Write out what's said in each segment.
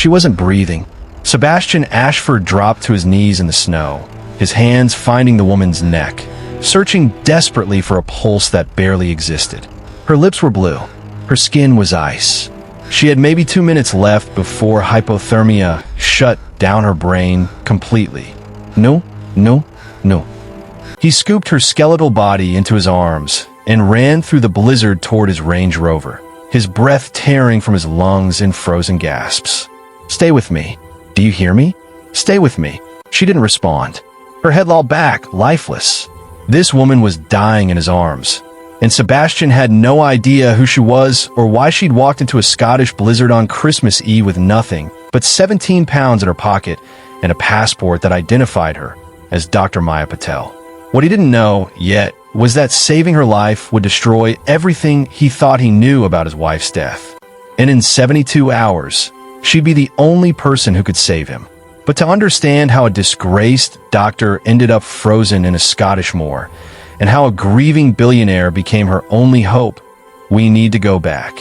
She wasn't breathing. Sebastian Ashford dropped to his knees in the snow, his hands finding the woman's neck, searching desperately for a pulse that barely existed. Her lips were blue. Her skin was ice. She had maybe 2 minutes left before hypothermia shut down her brain completely. No, no, no. He scooped her skeletal body into his arms and ran through the blizzard toward his Range Rover, his breath tearing from his lungs in frozen gasps. "Stay with me. Do you hear me? Stay with me." She didn't respond. Her head lolled back, lifeless. This woman was dying in his arms, and Sebastian had no idea who she was or why she'd walked into a Scottish blizzard on Christmas Eve with nothing but 17 pounds in her pocket and a passport that identified her as Dr. Maya Patel. What he didn't know yet was that saving her life would destroy everything he thought he knew about his wife's death. And in 72 hours, she'd be the only person who could save him. But to understand how a disgraced doctor ended up frozen in a Scottish moor, and how a grieving billionaire became her only hope, we need to go back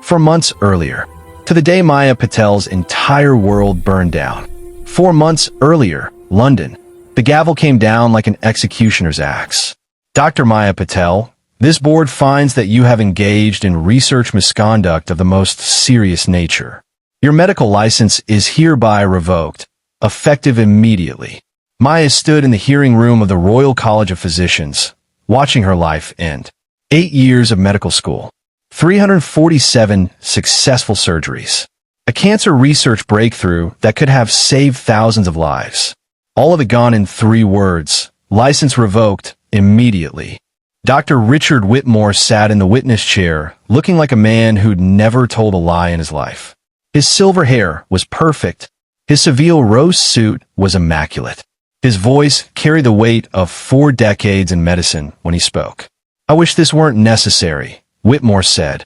4 months earlier, to the day Maya Patel's entire world burned down. 4 months earlier, London. The gavel came down like an executioner's axe. Dr. Maya Patel, this board finds that you have engaged in research misconduct of the most serious nature. Your medical license is hereby revoked, effective immediately. Maya stood in the hearing room of the Royal College of Physicians, watching her life end. 8 years of medical school, 347 successful surgeries, a cancer research breakthrough that could have saved thousands of lives. All of it gone in 3 words: license revoked immediately. Dr. Richard Whitmore sat in the witness chair, looking like a man who'd never told a lie in his life. His silver hair was perfect. His Seville rose suit was immaculate. His voice carried the weight of 4 decades in medicine when he spoke. "I wish this weren't necessary," Whitmore said,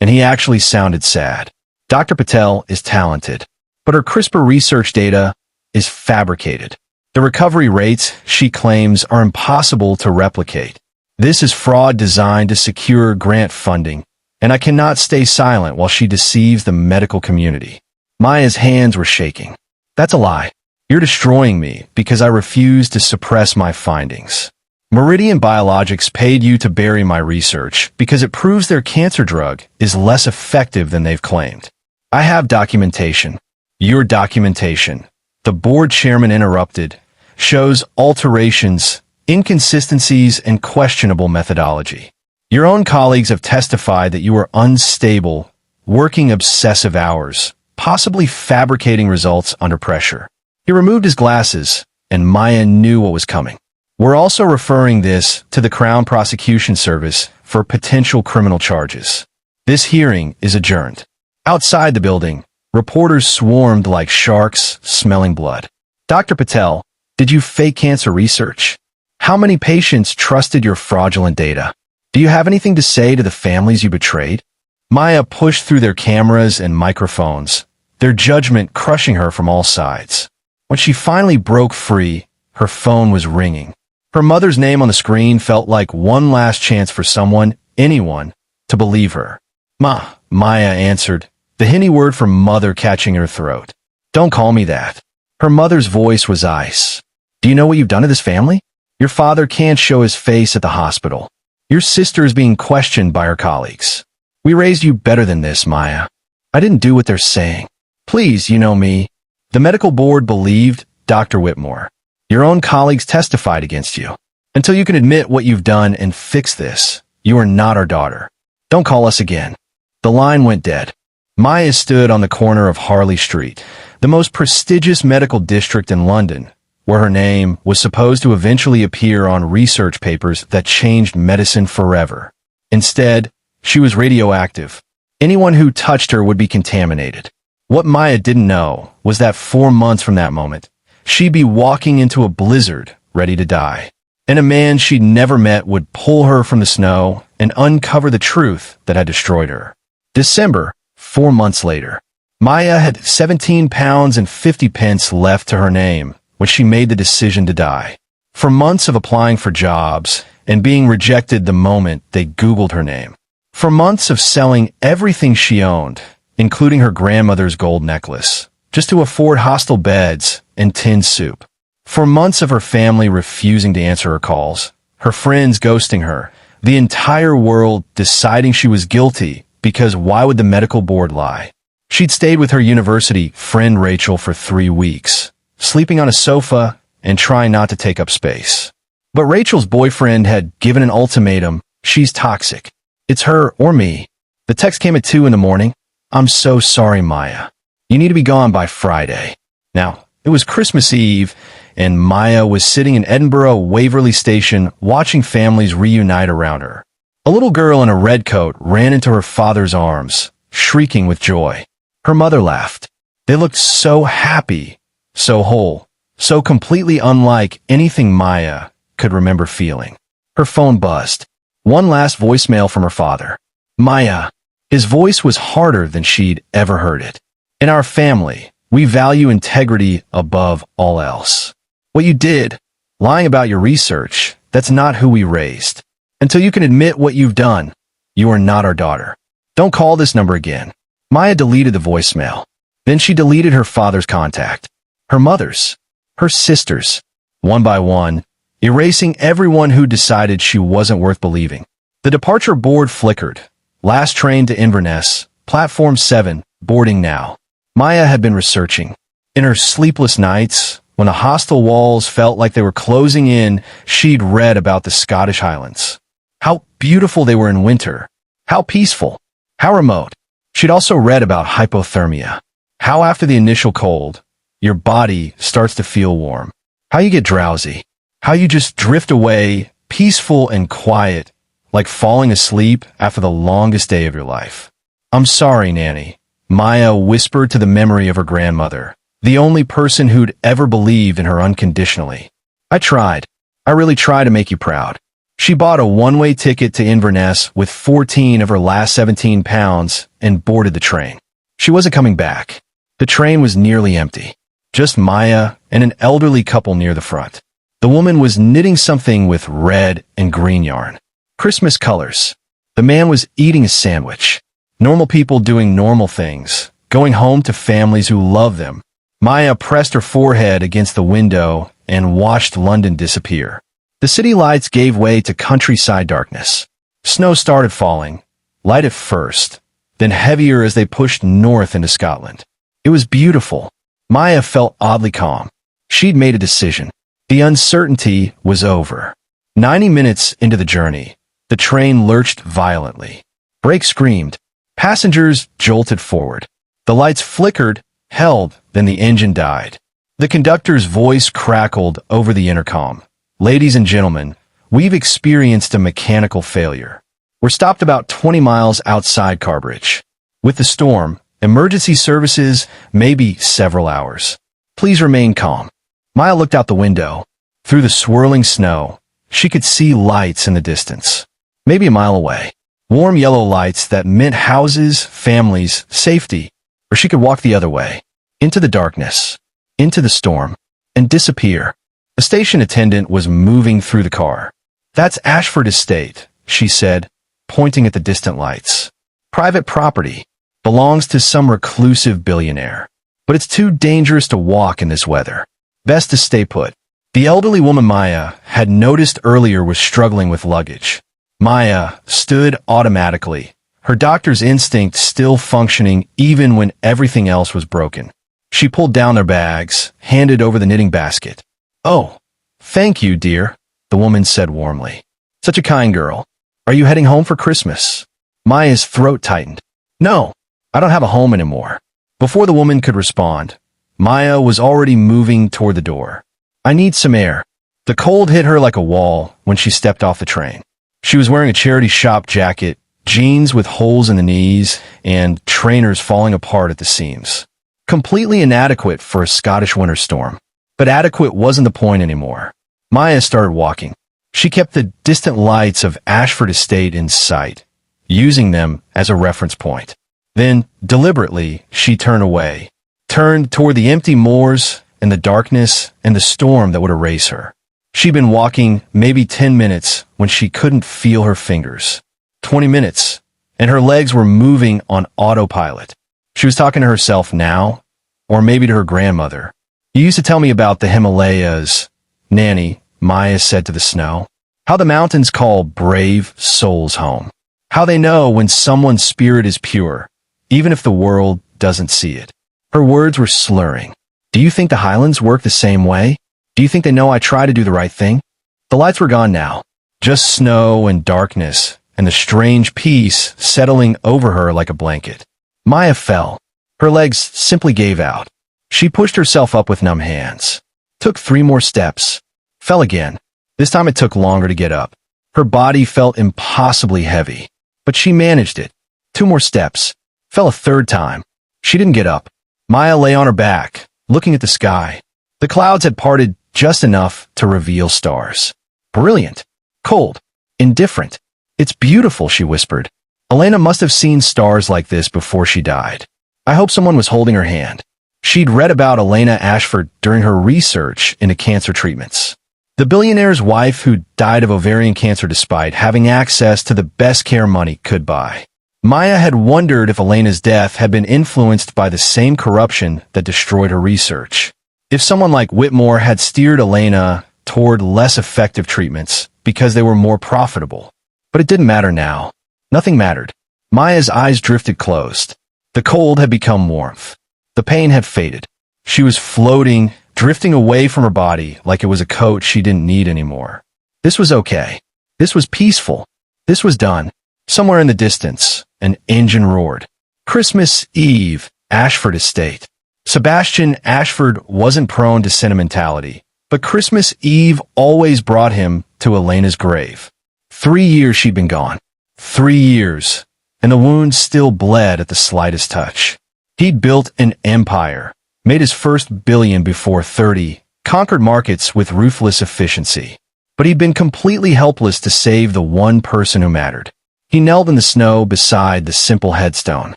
and he actually sounded sad. Dr. Patel is talented, but her CRISPR research data is fabricated. The recovery rates, she claims, are impossible to replicate. This is fraud designed to secure grant funding, and I cannot stay silent while she deceives the medical community. Maya's hands were shaking. "That's a lie. You're destroying me because I refuse to suppress my findings. Meridian Biologics paid you to bury my research because it proves their cancer drug is less effective than they've claimed. I have documentation. Your documentation," the board chairman interrupted, "shows alterations, inconsistencies, and questionable methodology. Your own colleagues have testified that you were unstable, working obsessive hours, possibly fabricating results under pressure." He removed his glasses, and Maya knew what was coming. "We're also referring this to the Crown Prosecution Service for potential criminal charges. This hearing is adjourned." Outside the building, reporters swarmed like sharks smelling blood. "Dr. Patel, did you fake cancer research? How many patients trusted your fraudulent data? Do you have anything to say to the families you betrayed?" Maya pushed through their cameras and microphones, their judgment crushing her from all sides. When she finally broke free, her phone was ringing. Her mother's name on the screen felt like one last chance for someone, anyone, to believe her. Maya answered, the Hindi word for mother catching her throat. "Don't call me that." Her mother's voice was ice. "Do you know what you've done to this family? Your father can't show his face at the hospital. Your sister is being questioned by her colleagues. We raised you better than this, Maya. I didn't do what they're saying. Please, you know me." The medical board believed Dr. Whitmore. Your own colleagues testified against you. Until you can admit what you've done and fix this, you are not our daughter. Don't call us again. The line went dead. Maya stood on the corner of Harley Street, the most prestigious medical district in London, where her name was supposed to eventually appear on research papers that changed medicine forever. Instead, she was radioactive. Anyone who touched her would be contaminated. What Maya didn't know was that 4 months from that moment, she'd be walking into a blizzard, ready to die. And a man she'd never met would pull her from the snow and uncover the truth that had destroyed her. December, 4 months later. Maya had 17 pounds and 50 pence left to her name when she made the decision to die. For months of applying for jobs and being rejected the moment they Googled her name. For months of selling everything she owned, including her grandmother's gold necklace, just to afford hostel beds and tinned soup. For months of her family refusing to answer her calls, her friends ghosting her, the entire world deciding she was guilty because why would the medical board lie? She'd stayed with her university friend Rachel for 3 weeks, sleeping on a sofa and trying not to take up space. But Rachel's boyfriend had given an ultimatum. She's toxic. It's her or me. The text came at 2 in the morning. I'm so sorry, Maya. You need to be gone by Friday. Now, it was Christmas Eve, and Maya was sitting in Edinburgh Waverley Station watching families reunite around her. A little girl in a red coat ran into her father's arms, shrieking with joy. Her mother laughed. They looked so happy, so whole, so completely unlike anything Maya could remember feeling. Her phone buzzed. One last voicemail from her father. Maya. His voice was harder than she'd ever heard it. In our family, we value integrity above all else. What you did, lying about your research, that's not who we raised. Until you can admit what you've done, you are not our daughter. Don't call this number again. Maya deleted the voicemail. Then she deleted her father's contact, her mother's, her sister's, one by one, erasing everyone who decided she wasn't worth believing. The departure board flickered. Last train to Inverness, platform 7, boarding now. Maya had been researching. In her sleepless nights, when the hostel walls felt like they were closing in, she'd read about the Scottish Highlands. How beautiful they were in winter. How peaceful. How remote. She'd also read about hypothermia. How after the initial cold, your body starts to feel warm. How you get drowsy. How you just drift away, peaceful and quiet, like falling asleep after the longest day of your life. I'm sorry, Nanny, Maya whispered to the memory of her grandmother, the only person who'd ever believed in her unconditionally. I tried. I really tried to make you proud. She bought a one-way ticket to Inverness with 14 of her last 17 pounds and boarded the train. She wasn't coming back. The train was nearly empty. Just Maya and an elderly couple near the front. The woman was knitting something with red and green yarn. Christmas colors. The man was eating a sandwich. Normal people doing normal things, going home to families who love them. Maya pressed her forehead against the window and watched London disappear. The city lights gave way to countryside darkness. Snow started falling, light at first, then heavier as they pushed north into Scotland. It was beautiful. Maya felt oddly calm. She'd made a decision. The uncertainty was over. 90 minutes into the journey, the train lurched violently. Brakes screamed. Passengers jolted forward. The lights flickered, held, then the engine died. The conductor's voice crackled over the intercom. Ladies and gentlemen, we've experienced a mechanical failure. We're stopped about 20 miles outside Carbridge. With the storm, emergency services may be several hours. Please remain calm. Maya looked out the window. Through the swirling snow, she could see lights in the distance. Maybe a mile away. Warm yellow lights that meant houses, families, safety. Or she could walk the other way. Into the darkness. Into the storm. And disappear. The station attendant was moving through the car. That's Ashford Estate, she said, pointing at the distant lights. Private property. Belongs to some reclusive billionaire. But it's too dangerous to walk in this weather. Best to stay put. The elderly woman Maya had noticed earlier was struggling with luggage. Maya stood automatically, her doctor's instinct still functioning even when everything else was broken. She pulled down their bags, handed over the knitting basket. Oh, thank you, dear, the woman said warmly. Such a kind girl. Are you heading home for Christmas? Maya's throat tightened. No, I don't have a home anymore. Before the woman could respond, Maya was already moving toward the door. I need some air. The cold hit her like a wall when she stepped off the train. She was wearing a charity shop jacket, jeans with holes in the knees, and trainers falling apart at the seams. Completely inadequate for a Scottish winter storm. But adequate wasn't the point anymore. Maya started walking. She kept the distant lights of Ashford Estate in sight, using them as a reference point. Then, deliberately, she turned away, turned toward the empty moors and the darkness and the storm that would erase her. She'd been walking maybe 10 minutes when she couldn't feel her fingers. 20 minutes, and her legs were moving on autopilot. She was talking to herself now. Or maybe to her grandmother. You used to tell me about the Himalayas, Nanny, Maya said to the snow. How the mountains call brave souls home. How they know when someone's spirit is pure, even if the world doesn't see it. Her words were slurring. Do you think the highlands work the same way? Do you think they know I try to do the right thing? The lights were gone now. Just snow and darkness, and the strange peace settling over her like a blanket. Maya fell. Her legs simply gave out. She pushed herself up with numb hands. Took 3 more steps. Fell again. This time it took longer to get up. Her body felt impossibly heavy. But she managed it. 2 more steps. Fell a 3rd time. She didn't get up. Maya lay on her back, looking at the sky. The clouds had parted just enough to reveal stars. Brilliant. Cold. Indifferent. It's beautiful, she whispered. Elena must have seen stars like this before she died. I hope someone was holding her hand. She'd read about Elena Ashford during her research into cancer treatments. The billionaire's wife who died of ovarian cancer despite having access to the best care money could buy. Maya had wondered if Elena's death had been influenced by the same corruption that destroyed her research. If someone like Whitmore had steered Elena toward less effective treatments because they were more profitable. But it didn't matter now. Nothing mattered. Maya's eyes drifted closed. The cold had become warmth. The pain had faded. She was floating, drifting away from her body like it was a coat she didn't need anymore. This was okay. This was peaceful. This was done. Somewhere in the distance, an engine roared. Christmas Eve, Ashford Estate. Sebastian Ashford wasn't prone to sentimentality, but Christmas Eve always brought him to Elena's grave. 3 years she'd been gone. 3 years, and the wound still bled at the slightest touch. He'd built an empire, made his first billion before 30, conquered markets with ruthless efficiency. But he'd been completely helpless to save the one person who mattered. He knelt in the snow beside the simple headstone.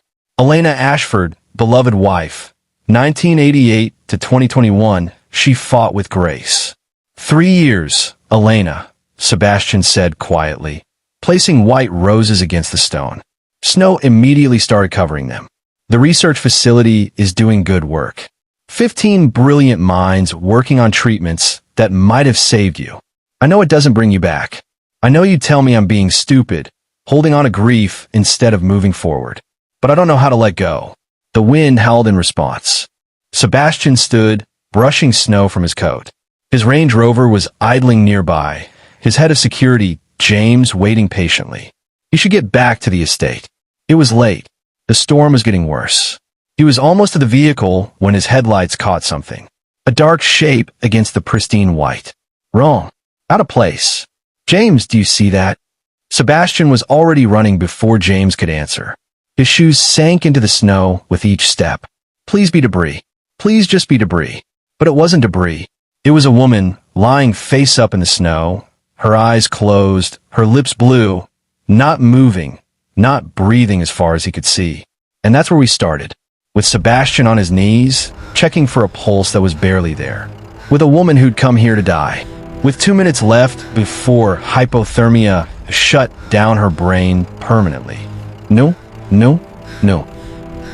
Elena Ashford, beloved wife, 1988 to 2021, she fought with grace. 3 years, Elena, Sebastian said quietly, placing white roses against the stone. Snow immediately started covering them. The research facility is doing good work. 15 brilliant minds working on treatments that might have saved you. I know it doesn't bring you back. I know you tell me I'm being stupid, holding on to grief instead of moving forward. But I don't know how to let go. The wind howled in response. Sebastian stood, brushing snow from his coat. His Range Rover was idling nearby, his head of security, James, waiting patiently. He should get back to the estate. It was late. The storm was getting worse. He was almost to the vehicle when his headlights caught something. A dark shape against the pristine white. Wrong. Out of place. James, do you see that? Sebastian was already running before James could answer. His shoes sank into the snow with each step. Please be debris. Please just be debris. But it wasn't debris. It was a woman lying face up in the snow, her eyes closed, her lips blue, not moving, not breathing as far as he could see. And that's where we started, with Sebastian on his knees, checking for a pulse that was barely there, with a woman who'd come here to die, with 2 minutes left before hypothermia shut down her brain permanently. No, no, no.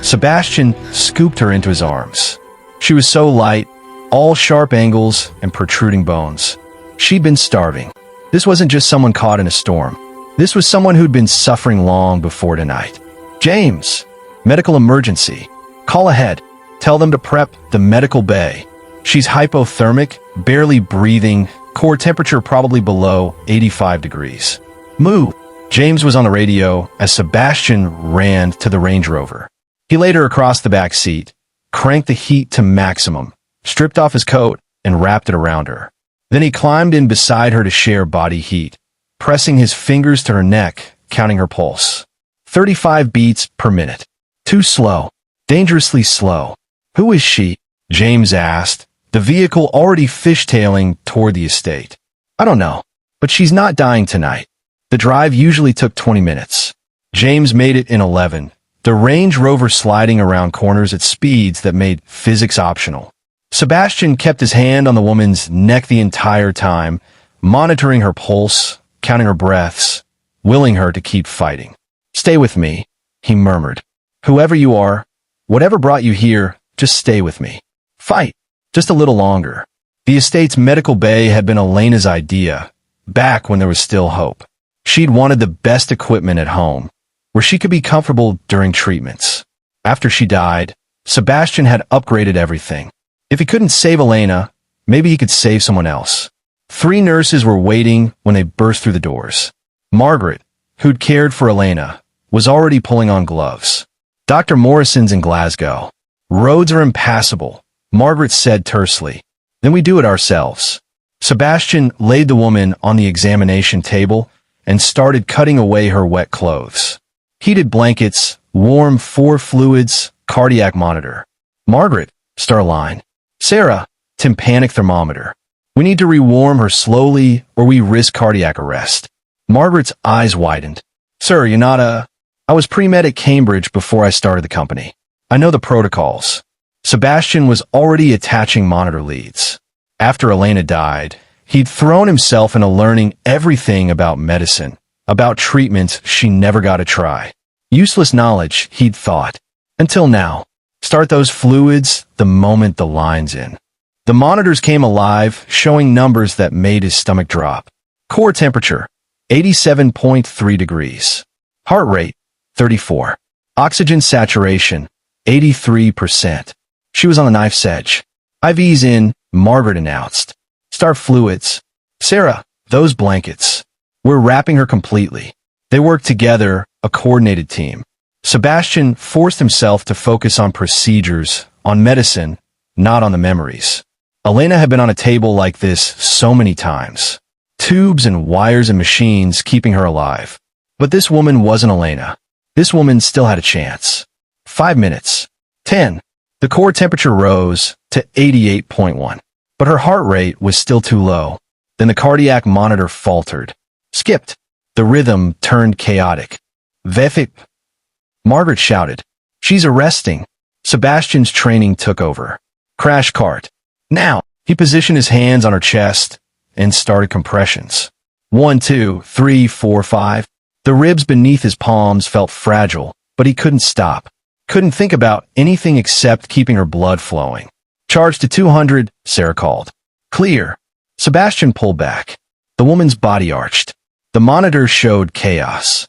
Sebastian scooped her into his arms. She was so light, all sharp angles and protruding bones. She'd been starving. This wasn't just someone caught in a storm. This was someone who'd been suffering long before tonight. James, medical emergency. Call ahead. Tell them to prep the medical bay. She's hypothermic, barely breathing, core temperature probably below 85 degrees. Move. James was on the radio as Sebastian ran to the Range Rover. He laid her across the back seat, cranked the heat to maximum, stripped off his coat, and wrapped it around her. Then he climbed in beside her to share body heat, pressing his fingers to her neck, counting her pulse. 35 beats per minute. Too slow. Dangerously slow. Who is she? James asked, the vehicle already fishtailing toward the estate. I don't know, but she's not dying tonight. The drive usually took 20 minutes. James made it in 11, the Range Rover sliding around corners at speeds that made physics optional. Sebastian kept his hand on the woman's neck the entire time, monitoring her pulse, counting her breaths, willing her to keep fighting. Stay with me, he murmured. Whoever you are, whatever brought you here, Just stay with me. Fight. Just a little longer. The estate's medical bay had been Elena's idea, back when there was still hope. She'd wanted the best equipment at home, where she could be comfortable during treatments. After she died, Sebastian had upgraded everything. If he couldn't save Elena, maybe he could save someone else. 3 nurses were waiting when they burst through the doors. Margaret, who'd cared for Elena, was already pulling on gloves. Dr. Morrison's in Glasgow. Roads are impassable, Margaret said tersely. Then we do it ourselves. Sebastian laid the woman on the examination table and started cutting away her wet clothes. Heated blankets, warm 4 fluids, cardiac monitor. Margaret, Starline. Sarah, tympanic thermometer. We need to rewarm her slowly or we risk cardiac arrest. Margaret's eyes widened. Sir, you're not a... I was pre-med at Cambridge before I started the company. I know the protocols. Sebastian was already attaching monitor leads. After Elena died, he'd thrown himself into learning everything about medicine, about treatments she never got to try. Useless knowledge, he'd thought. Until now. Start those fluids the moment the line's in. The monitors came alive, showing numbers that made his stomach drop. Core temperature, 87.3 degrees. Heart rate, 34. Oxygen saturation, 83%. She was on the knife's edge. IV's in, Margaret announced. Start fluids. Sarah, those blankets. We're wrapping her completely. They worked together, a coordinated team. Sebastian forced himself to focus on procedures, on medicine, not on the memories. Elena had been on a table like this so many times. Tubes and wires and machines keeping her alive. But this woman wasn't Elena. This woman still had a chance. 5 minutes. 10. The core temperature rose to 88.1. But her heart rate was still too low. Then the cardiac monitor faltered. Skipped. The rhythm turned chaotic. Vefip. Margaret shouted. She's arresting. Sebastian's training took over. Crash cart. Now. He positioned his hands on her chest and started compressions. 1, 2, 3, 4, 5. The ribs beneath his palms felt fragile, but he couldn't stop. Couldn't think about anything except keeping her blood flowing. Charge to 200, Sarah called. Clear. Sebastian pulled back. The woman's body arched. The monitor showed chaos.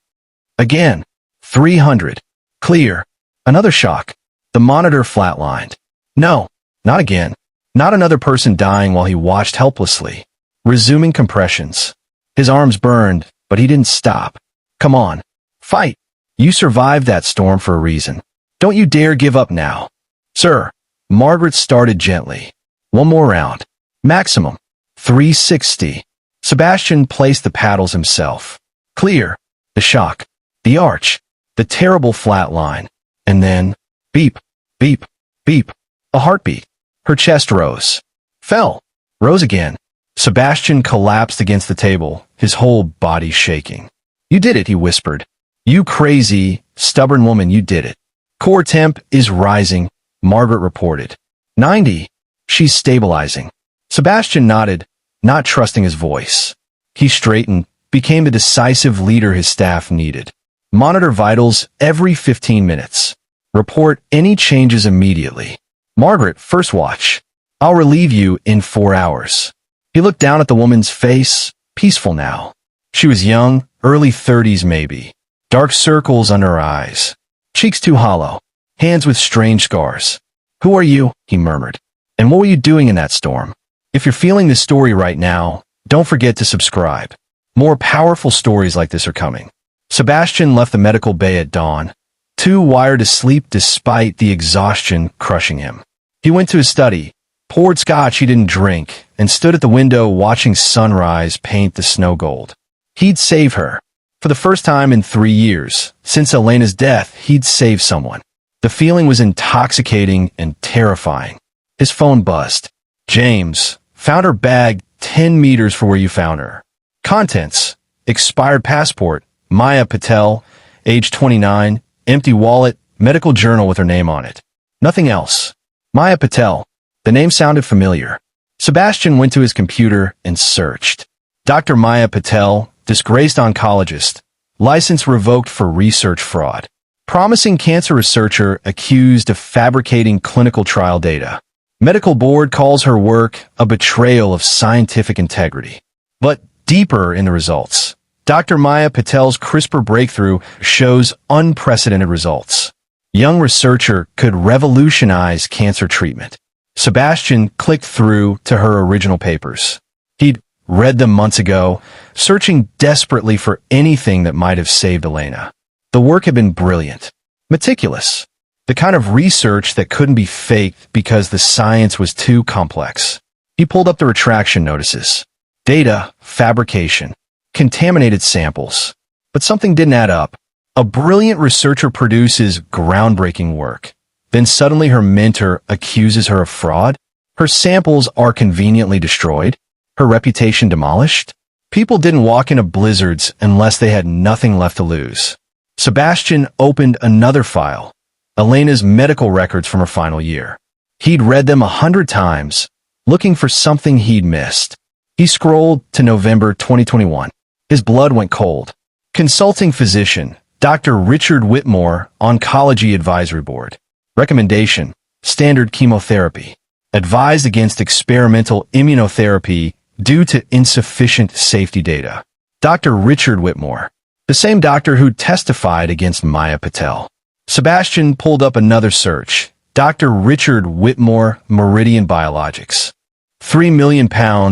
Again. 300. Clear. Another shock. The monitor flatlined. No, not again. Not another person dying while he watched helplessly. Resuming compressions. His arms burned, but he didn't stop. Come on. Fight. You survived that storm for a reason. Don't you dare give up now. Sir. Margaret started gently. 1 more round. Maximum. 360. Sebastian placed the paddles himself. Clear. The shock. The arch. The terrible flat line. And then, beep, beep, beep. A heartbeat. Her chest rose. Fell. Rose again. Sebastian collapsed against the table, his whole body shaking. You did it, he whispered. You crazy, stubborn woman, you did it. Core temp is rising, Margaret reported. 90. She's stabilizing. Sebastian nodded, not trusting his voice. He straightened, became the decisive leader his staff needed. Monitor vitals every 15 minutes. Report any changes immediately. Margaret, first watch. I'll relieve you in 4 hours. He looked down at the woman's face, peaceful now. She was young, early 30s maybe. Dark circles under her eyes. Cheeks too hollow. Hands with strange scars. Who are you? He murmured. And what were you doing in that storm? If you're feeling this story right now, don't forget to subscribe. More powerful stories like this are coming. Sebastian left the medical bay at dawn, too wired to sleep despite the exhaustion crushing him. He went to his study, poured scotch he didn't drink, and stood at the window watching sunrise paint the snow gold. He'd save her. For the first time in 3 years, since Elena's death, he'd saved someone. The feeling was intoxicating and terrifying. His phone buzzed. James, found her bag 10 meters from where you found her. Contents, expired passport, Maya Patel, age 29, empty wallet, medical journal with her name on it. Nothing else. Maya Patel. The name sounded familiar. Sebastian went to his computer and searched. Dr. Maya Patel, disgraced oncologist, license revoked for research fraud. Promising cancer researcher accused of fabricating clinical trial data. Medical board calls her work a betrayal of scientific integrity. But deeper in the results, Dr. Maya Patel's CRISPR breakthrough shows unprecedented results. Young researcher could revolutionize cancer treatment. Sebastian clicked through to her original papers. He'd read them months ago, searching desperately for anything that might have saved Elena. The work had been brilliant, meticulous, the kind of research that couldn't be faked because the science was too complex. He pulled up the retraction notices. Data, fabrication, contaminated samples. But something didn't add up. A brilliant researcher produces groundbreaking work. Then suddenly her mentor accuses her of fraud. Her samples are conveniently destroyed. Her reputation demolished. People didn't walk into blizzards unless they had nothing left to lose. Sebastian opened another file, Elena's medical records from her final year. He'd read them 100 times, looking for something he'd missed. He scrolled to November 2021. His blood went cold. Consulting physician, Dr. Richard Whitmore, Oncology Advisory Board. Recommendation, standard chemotherapy. Advised against experimental immunotherapy due to insufficient safety data. Dr. Richard Whitmore, the same doctor who testified against Maya Patel. Sebastian pulled up another search. Dr. Richard Whitmore, Meridian Biologics. £3 million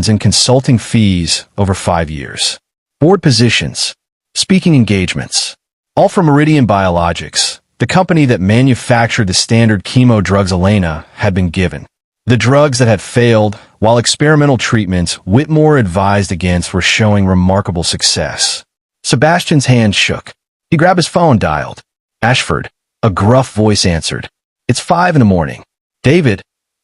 in consulting fees over 5 years. Board positions. Speaking engagements. All from Meridian Biologics, the company that manufactured the standard chemo drugs Elena had been given. The drugs that had failed, while experimental treatments Whitmore advised against were showing remarkable success. Sebastian's hand shook. He grabbed his phone, dialed. Ashford. A gruff voice answered. It's 5 a.m. David,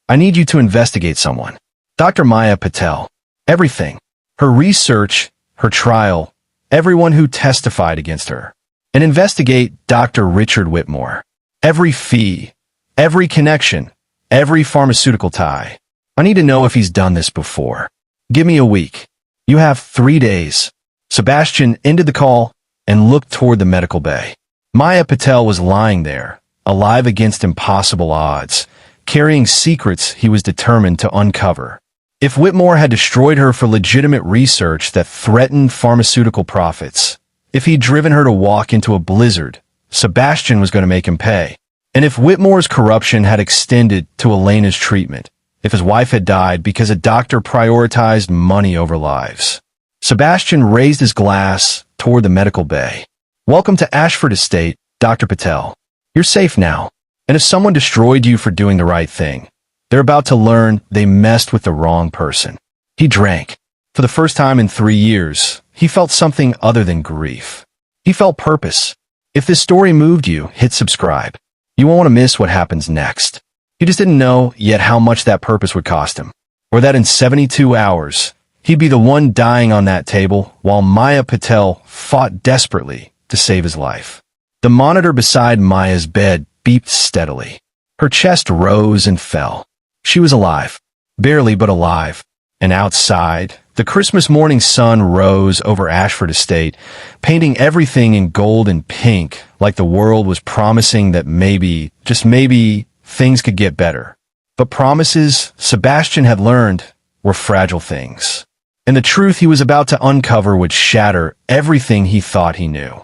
I need you to investigate someone. Dr. Maya Patel. Everything. Her research, her trial, everyone who testified against her. And investigate Dr. Richard Whitmore. Every fee, every connection, every pharmaceutical tie. I need to know if he's done this before. Give me a week. You have 3 days. Sebastian ended the call and looked toward the medical bay. Maya Patel was lying there, alive against impossible odds, carrying secrets he was determined to uncover. If Whitmore had destroyed her for legitimate research that threatened pharmaceutical profits, if he'd driven her to walk into a blizzard, Sebastian was going to make him pay. And if Whitmore's corruption had extended to Elena's treatment, if his wife had died because a doctor prioritized money over lives. Sebastian raised his glass toward the medical bay. Welcome to Ashford Estate, Dr. Patel. You're safe now. And if someone destroyed you for doing the right thing, they're about to learn they messed with the wrong person. He drank. For the first time in 3 years, he felt something other than grief. He felt purpose. If this story moved you, hit subscribe. You won't want to miss what happens next. He just didn't know yet how much that purpose would cost him. Or that in 72 hours, he'd be the one dying on that table while Maya Patel fought desperately to save his life. The monitor beside Maya's bed beeped steadily. Her chest rose and fell. She was alive. Barely, but alive. And outside, the Christmas morning sun rose over Ashford Estate, painting everything in gold and pink, like the world was promising that maybe, just maybe, things could get better. But promises, Sebastian had learned, were fragile things. And the truth he was about to uncover would shatter everything he thought he knew.